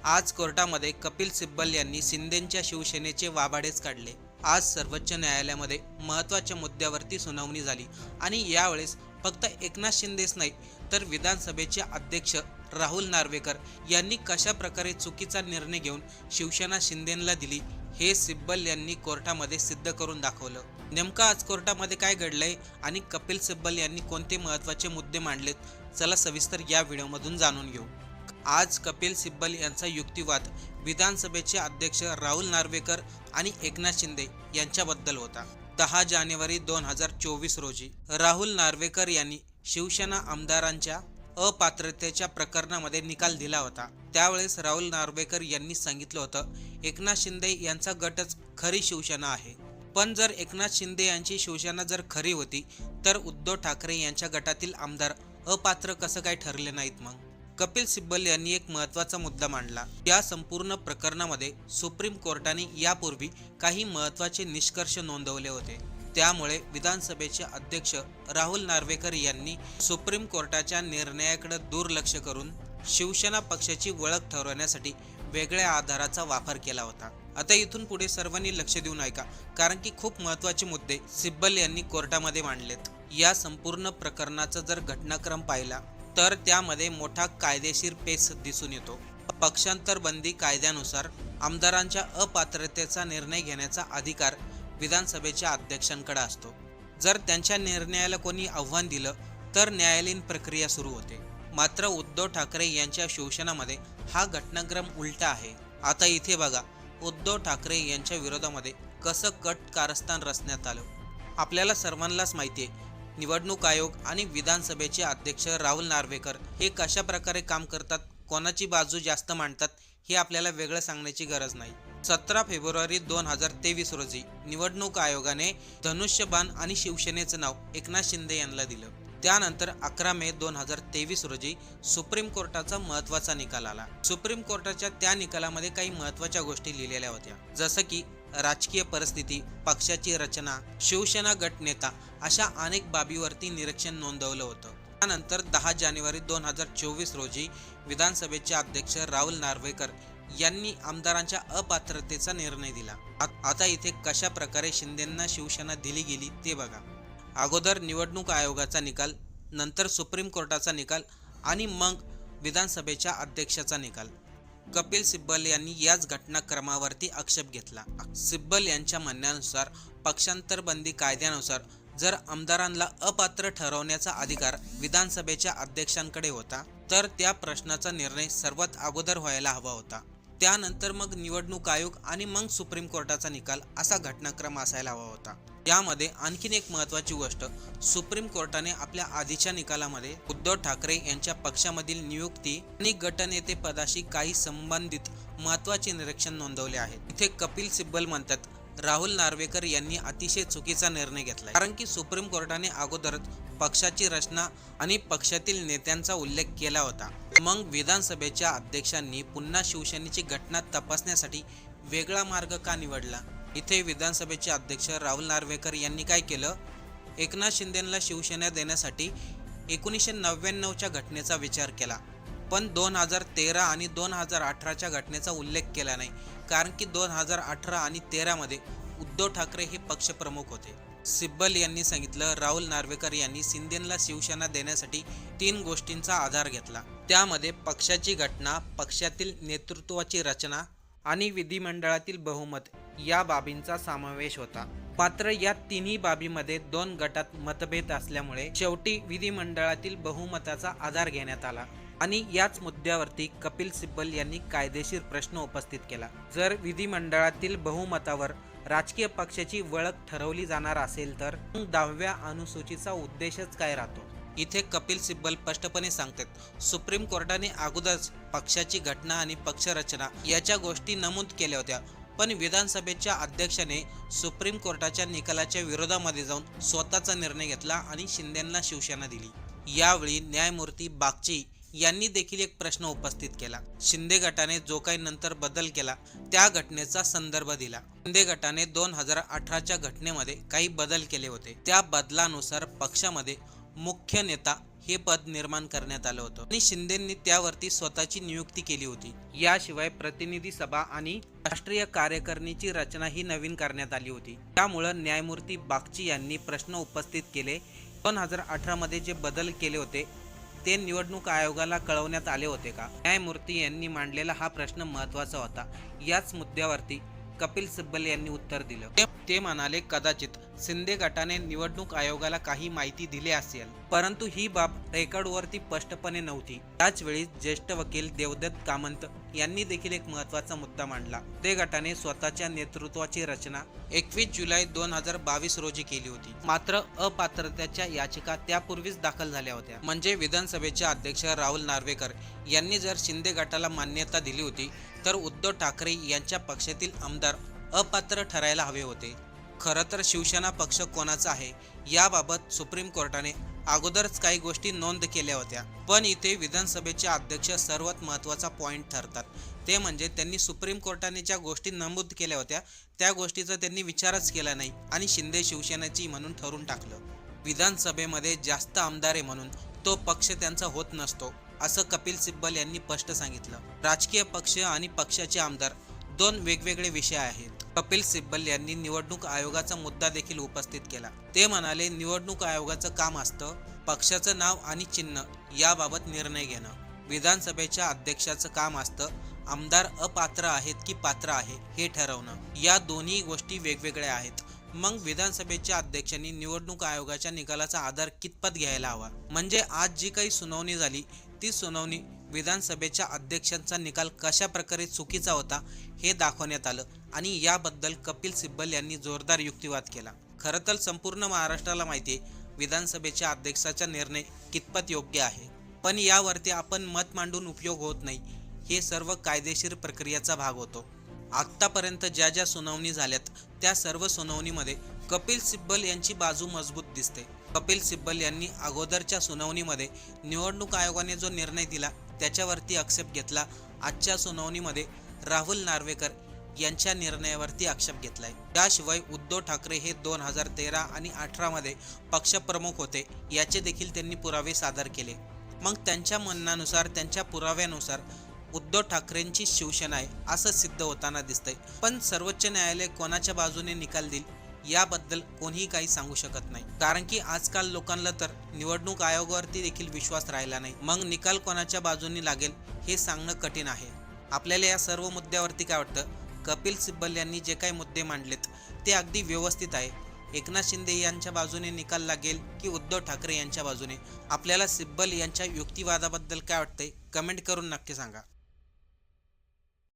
आज कोर्टामध्ये कपिल सिब्बल यांनी शिंदेच्या शिवसेनेचे वाभाडेच काढले। आज सर्वोच्च न्यायालयामध्ये महत्त्वाच्या मुद्द्यावरती सुनावणी झाली आणि यावेळेस फक्त एकनाथ शिंदेच नाही तर विधानसभेचे अध्यक्ष राहुल नार्वेकर यांनी कशा प्रकारे चुकीचा निर्णय घेऊन शिवसेना शिंदेला दिली हे सिब्बल यांनी कोर्टामध्ये सिद्ध करून दाखवलं। नेमकं आज कोर्टामध्ये काय घडलंय आणि कपिल सिब्बल यांनी कोणते महत्त्वाचे मुद्दे मांडलेत, चला सविस्तर या व्हिडिओमधून जाणून घेऊ। आज कपिल सिब्बल यांचा युक्तिवाद विधानसभेचे अध्यक्ष राहुल नार्वेकर आणि एकनाथ शिंदे यांच्याबद्दल होता। 10 जानेवारी 2024 रोजी राहुल नार्वेकर यांनी शिवसेना आमदारांच्या अपात्रतेच्या प्रकरणामध्ये निकाल दिला होता। त्यावेळेस राहुल नार्वेकर यांनी सांगितलं होतं, एकनाथ शिंदे यांचा गटच खरी शिवसेना आहे। पण जर एकनाथ शिंदे यांची शिवसेना जर खरी होती तर उद्धव ठाकरे यांच्या गटातील आमदार अपात्र कसं काय ठरले नाहीत? मग कपिल सिब्बल यांनी एक महत्त्वाचा मुद्दा मांडला। या संपूर्ण प्रकरणामध्ये सुप्रीम कोर्टाने यापूर्वी काही महत्त्वाचे निष्कर्ष नोंदवले होते। त्यामुळे विधानसभेचे अध्यक्ष राहुल नार्वेकर यांनी सुप्रीम कोर्टाच्या निर्णयाकडे दुर्लक्ष करून शिवसेना पक्षाची ओळख ठरवण्यासाठी वेगळ्या आधाराचा वापर केला होता। आता इथून पुढे सर्वांनी लक्ष देऊन ऐका, कारण की खूप महत्त्वाचे मुद्दे सिब्बल यांनी कोर्टामध्ये मांडलेत। या संपूर्ण प्रकरणाचा जर घटनाक्रम पाहिला तर त्यामध्ये मोठा कायदेशीर पेच दिसून येतो। पक्षांतर बंदी कायद्यानुसार आमदारांच्या अपात्रतेचा निर्णय घेण्याचा अधिकार विधानसभेच्या अध्यक्षांकडे असतो। जर त्यांच्या निर्णयाला कोणी आव्हान दिलं तर न्यायालयीन प्रक्रिया सुरू होते। मात्र उद्धव ठाकरे यांच्या शिवसेनेमध्ये हा घटनाक्रम उलटा आहे। आता इथे बघा, उद्धव ठाकरे यांच्या विरोधामध्ये कसं कट कारस्थान रचण्यात आलं। आपल्याला सर्वांनाच माहिती आहे, निवडणूक आयोग आणि विधानसभेचे अध्यक्ष राहुल नार्वेकर हे कशा प्रकारे काम करतात, कोणाची बाजू जास्त मांडतात हे आपल्याला वेगळं सांगण्याची गरज नाही। 17 फेब्रुवारी 2023 रोजी निवडणूक आयोगाने धनुष्यबाण आणि शिवसेनेचं नाव एकनाथ शिंदे यांना दिलं। त्यानंतर 11 मे 2023 रोजी सुप्रीम कोर्टाचा महत्त्वाचा निकाल आला। सुप्रीम कोर्टाच्या त्या निकालामध्ये काही महत्त्वाच्या गोष्टी लिहिलेल्या होत्या, जसं की राजकीय परिस्थिती, पक्षाची रचना, शिवसेना गटनेता अशा अनेक बाबीवरती निरीक्षण नोंदवलं होतं। त्यानंतर 10 जानेवारी 2024 रोजी विधानसभेचे अध्यक्ष राहुल नार्वेकर यांनी आमदारांच्या अपात्रतेचा निर्णय दिला। आता इथे कशा प्रकारे शिंदेंना शिवसेना दिली गेली ते बघा। अगोदर निवडणूक आयोगाचा निकाल, नंतर सुप्रीम कोर्टाचा निकाल आणि मग विधानसभेच्या अध्यक्षाचा निकाल। कपिल सिब्बल यांनी याच घटनाक्रमावरती आक्षेप घेतला। सिब्बल यांच्या म्हणण्यानुसार पक्षांतर बंदी कायद्यानुसार जर आमदारांना अपात्र ठरवण्याचा अधिकार विधानसभेच्या अध्यक्षांकडे होता तर त्या प्रश्नाचा निर्णय सर्वात अगोदर व्हायला हवा होता। त्यानंतर मग निवडणूक आयोग आणि मग सुप्रीम कोर्टाचा निकाल असा घटनाक्रम असायला हवा होता। यामध्ये आणखीन एक महत्त्वाची गोष्ट, सुप्रीम कोर्टाने आपल्या आधीच्या निकालामध्ये उद्धव ठाकरे यांच्या पक्षामधील नियुक्ती आणि गटनेते पदाशी काही संबंधित महत्त्वाचे निरीक्षण नोंदवले आहेत। इथे कपिल सिब्बल म्हणतात, राहुल नार्वेकर यांनी अतिशय चुकीचा निर्णय घेतला, कारण की सुप्रीम कोर्टाने अगोदरच पक्षाची रचना आणि पक्षातील नेत्यांचा उल्लेख केला होता। मग विधानसभेच्या अध्यक्षांनी पुन्हा शिवसेनेची घटना तपासण्यासाठी वेगळा मार्ग का निवडला? इथे विधानसभेचे अध्यक्ष राहुल नार्वेकर यांनी काय केलं, एकनाथ शिंदेला शिवसेना देण्यासाठी 1999च्या घटनेचा विचार केला, पण 2013 आणि 2018च्या घटनेचा उल्लेख केला नाही, कारण की 2018 आणि 13 मध्ये उद्धव ठाकरे हे पक्षप्रमुख होते। सिब्बल यांनी सांगितलं, राहुल नार्वेकर यांनी शिंदेला शिवसेना देण्यासाठी 3 गोष्टींचा आधार घेतला। त्यामध्ये पक्षाची घटना, पक्षातील नेतृत्वाची रचना आणि विधिमंडळातील बहुमत या बाबींचा समावेश होता। मात्र या तिन्ही बाबीमध्ये 2 गटात मतभेद असल्यामुळे शेवटी विधिमंडळातील बहुमताचा आधार घेण्यात आला आणि याच मुद्द्यावरती कपिल सिब्बल यांनी कायदेशीर प्रश्न उपस्थित केला। जर विधिमंडळातील बहुमतावर राजकीय पक्षाची ओळख ठरवली जाणार असेल तर 10व्या अनुसूचीचा उद्देशच काय राहतो? इथे कपिल सिब्बल स्पष्टपणे सांगतात, सुप्रीम कोर्टाने अगोदरच पक्षाची घटना आणि पक्षरचना याच्या गोष्टी नमूद केल्या होत्या, पण विधानसभेच्या अध्यक्षाने सुप्रीम कोर्टाच्या निकालाच्या विरोधामध्ये जाऊन स्वतःचा निर्णय घेतला आणि शिंदेंना शिवसेना दिली। यावेळी न्यायमूर्ती बागची यांनी देखील एक प्रश्न उपस्थित केला। शिंदे गटाने जो काही नंतर बदल केला त्या घटनेचा संदर्भ दिला। शिंदे गटाने 2018च्या घटनेमध्ये काही बदल केले होते। त्या बदलानुसार पक्षामध्ये मुख्य नेता हे पद निर्माण करण्यात आलं होतं आणि शिंदेंनी त्यावरती स्वतःची नियुक्ती केली होती. याशिवाय प्रतिनिधी सभा आणि राष्ट्रीय कार्यकारिणीची रचना ही नवीन करण्यात आली होती. त्यामुळे न्यायमूर्ती बागची यांनी प्रश्न उपस्थित केले, 2018 मध्ये जे बदल केले होते ते निवडणूक आयोगाला कळवण्यात आले होते का? न्यायमूर्ती यांनी मांडलेला हा प्रश्न महत्त्वाचा होता. याच मुद्द्यावरती कपिल सिब्बल यांनी उत्तर दिलं. ते म्हणाले, कदाचित शिंदे गटाने निवडणूक आयोगाला काही माहिती दिली असेल, परंतु ही बाब रेकॉर्डवरती स्पष्टपणे नव्हती. त्याचवेळी ज्येष्ठ वकील देवदत्त कामंत यांनी देखील एक महत्त्वाचा मुद्दा मांडला. शिंदे गटाने स्वतःच्या नेतृत्वाची रचना 21 जुलै 2022 रोजी केली होती. मात्र अपात्रतेच्या याचिका त्यापूर्वीच दाखल झाल्या होत्या. म्हणजे विधानसभेचे अध्यक्ष राहुल नार्वेकर यांनी जर शिंदे गटाला मान्यता दिली होती तर उद्धव ठाकरे यांच्या पक्षातील आमदार अपात्र ठरायला हवे होते. खरं तर शिवसेना पक्ष कोणाचा आहे याबाबत सुप्रीम कोर्टाने अगोदरच काही गोष्टी नोंद केल्या होत्या, पण इथे विधानसभेचे अध्यक्ष सर्वात महत्त्वाचा पॉइंट ठरतात. ते म्हणजे त्यांनी सुप्रीम कोर्टाने ज्या गोष्टी नमूद केल्या होत्या त्या गोष्टीचा त्यांनी विचारच केला नाही आणि शिंदे शिवसेनेची म्हणून ठरवून टाकलं. विधानसभेमध्ये जास्त आमदार आहे म्हणून तो पक्ष त्यांचा होत नसतो, असं कपिल सिब्बल यांनी स्पष्ट सांगितलं. राजकीय पक्ष आणि पक्षाचे आमदार दोन वेगवेगळे विषय आहेत. कपिल सिब्बल यांनी निवडणूक आयोगाचा मुद्दा देखील उपस्थित केला. ते म्हणाले, निवडणूक आयोगाचं काम असतं पक्षाचं नाव आणि चिन्ह याबाबत निर्णय घेणं. विधानसभेच्या अध्यक्षाचं काम असतं आमदार अपात्र आहेत की पात्र आहे हे ठरवणं. या दोन्ही गोष्टी वेगवेगळ्या आहेत. मग विधानसभेच्या अध्यक्षांनी निवडणूक आयोगाच्या निकालाचा आधार कितपत घ्यायला हवा? म्हणजे आज जी काही सुनावणी झाली ती सुनावणी विधानसभेच्या अध्यक्षांचा निकाल कशा प्रकारे चुकीचा होता हे दाखवण्यात आलं आणि याबद्दल कपिल सिब्बल यांनी जोरदार युक्तिवाद केला. खरं तर संपूर्ण महाराष्ट्राला माहिती आहे विधानसभेच्या अध्यक्षाचा निर्णय कितपत योग्य आहे, पण यावरती आपण मत मांडून उपयोग होत नाही. हे सर्व कायदेशीर प्रक्रियेचा भाग होतो. आत्तापर्यंत ज्या ज्या सुनावणी झाल्यात त्या सर्व सुनावणीमध्ये कपिल सिब्बल यांची बाजू मजबूत दिसते. कपिल सिब्बल यांनी अगोदरच्या सुनावणीमध्ये निवडणूक आयोगाने जो निर्णय दिला त्याच्यावरती आक्षेप घेतला. आजच्या सुनावणीमध्ये राहुल नार्वेकर यांच्या निर्णयावरती आक्षेप घेतलाय. त्याशिवाय उद्धव ठाकरे हे 2013 आणि 2018 मध्ये पक्षप्रमुख होते याचे देखील त्यांनी पुरावे सादर केले. मग त्यांच्या म्हणण्यानुसार, त्यांच्या पुराव्यानुसार उद्धव ठाकरेंची शिवसेना आहे असं सिद्ध होताना दिसतंय. पण सर्वोच्च न्यायालय कोणाच्या बाजूने निकाल देईल याबद्दल कोणीही काही सांगू शकत नाही, कारण की आजकाल लोकांना तर निवडणूक आयोगावरती देखील विश्वास राहिला नाही. मग निकाल कोणाच्या बाजूने लागेल हे सांगणं कठीण आहे. आपल्याला या सर्व मुद्द्यावरती काय वाटतं? कपिल सिब्बल यांनी जे काही मुद्दे मांडलेत ते अगदी व्यवस्थित आहे. एकनाथ शिंदे यांच्या बाजूने निकाल लागेल की उद्धव ठाकरे यांच्या बाजूने? आपल्याला सिब्बल यांच्या युक्तिवादाबद्दल काय वाटतंय कमेंट करून नक्की सांगा.